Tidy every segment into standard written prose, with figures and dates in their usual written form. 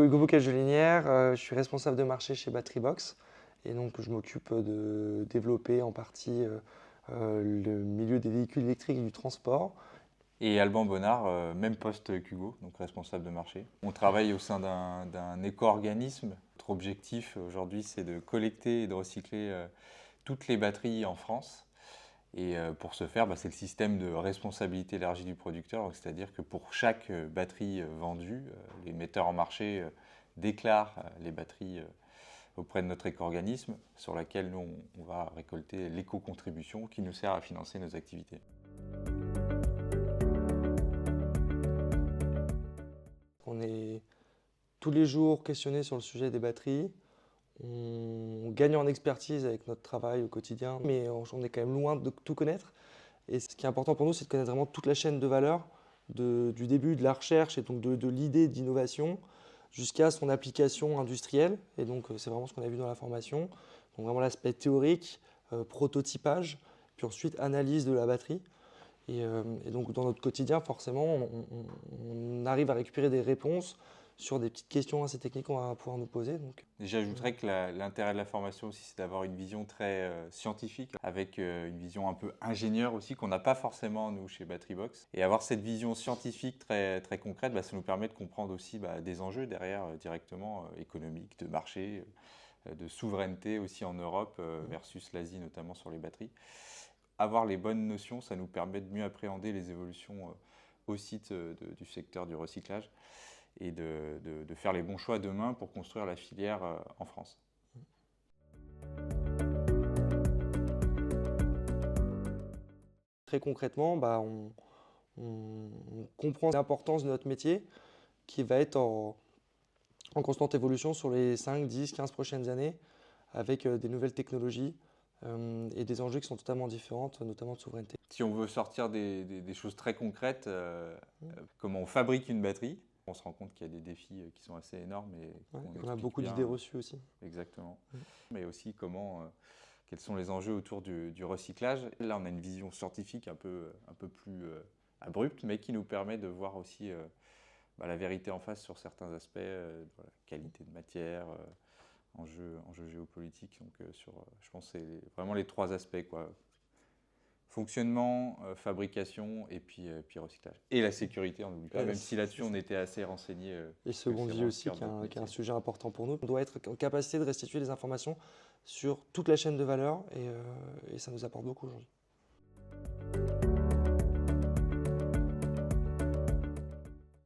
Hugo Bocage-Linière, je suis responsable de marché chez Batterybox et donc je m'occupe de développer en partie le milieu des véhicules électriques et du transport. Et Alban Bonnard, même poste qu'Hugo, donc responsable de marché. On travaille au sein d'un éco-organisme. Notre objectif aujourd'hui, c'est de collecter et de recycler toutes les batteries en France. Et pour ce faire, c'est le système de responsabilité élargie du producteur. C'est-à-dire que pour chaque batterie vendue, les metteurs en marché déclarent les batteries auprès de notre éco-organisme sur laquelle nous, on va récolter l'éco-contribution qui nous sert à financer nos activités. On est tous les jours questionné sur le sujet des batteries. On gagne en expertise avec notre travail au quotidien, mais on est quand même loin de tout connaître. Et ce qui est important pour nous, c'est de connaître vraiment toute la chaîne de valeur, du début de la recherche et donc de l'idée d'innovation jusqu'à son application industrielle. Et donc, c'est vraiment ce qu'on a vu dans la formation. Donc, vraiment l'aspect théorique, prototypage, puis ensuite analyse de la batterie. Et donc, dans notre quotidien, forcément, on arrive à récupérer des réponses sur des petites questions assez techniques qu'on va pouvoir nous poser. Donc, j'ajouterais que l'intérêt de la formation aussi, c'est d'avoir une vision très scientifique, avec une vision un peu ingénieure aussi, qu'on n'a pas forcément nous chez Batterybox. Et avoir cette vision scientifique très, très concrète, ça nous permet de comprendre aussi des enjeux derrière directement économiques, de marché, de souveraineté aussi en Europe versus l'Asie, notamment sur les batteries. Avoir les bonnes notions, ça nous permet de mieux appréhender les évolutions aussi du secteur du recyclage et de faire les bons choix demain pour construire la filière en France. très concrètement, on comprend l'importance de notre métier qui va être en constante évolution sur les 5, 10, 15 prochaines années avec des nouvelles technologies et des enjeux qui sont totalement différents, notamment de souveraineté. Si on veut sortir des choses très concrètes, comment on fabrique une batterie, on se rend compte qu'il y a des défis qui sont assez énormes. Et Ouais, qu'on on a explique beaucoup bien, d'idées reçues aussi. Exactement. Mais aussi quels sont les enjeux autour du recyclage. Là, on a une vision scientifique un peu plus abrupte, mais qui nous permet de voir aussi la vérité en face sur certains aspects, qualité de matière, enjeux géopolitiques. Donc, je pense que c'est vraiment les trois aspects, quoi. Fonctionnement, fabrication et puis recyclage. Et la sécurité, on n'oublie pas, même si là-dessus on était assez renseigné. Et seconde vie aussi, qui est un sujet important pour nous. On doit être en capacité de restituer des informations sur toute la chaîne de valeur et ça nous apporte beaucoup aujourd'hui.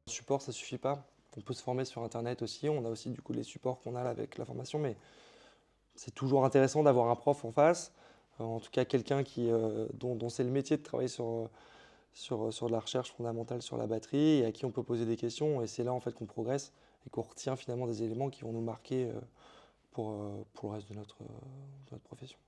Le support, ça ne suffit pas. On peut se former sur Internet aussi. On a aussi du coup les supports qu'on a là avec la formation, mais c'est toujours intéressant d'avoir un prof en face, en tout cas quelqu'un dont c'est le métier de travailler sur de la recherche fondamentale sur la batterie et à qui on peut poser des questions. Et c'est là en fait qu'on progresse et qu'on retient finalement des éléments qui vont nous marquer pour le reste de notre profession.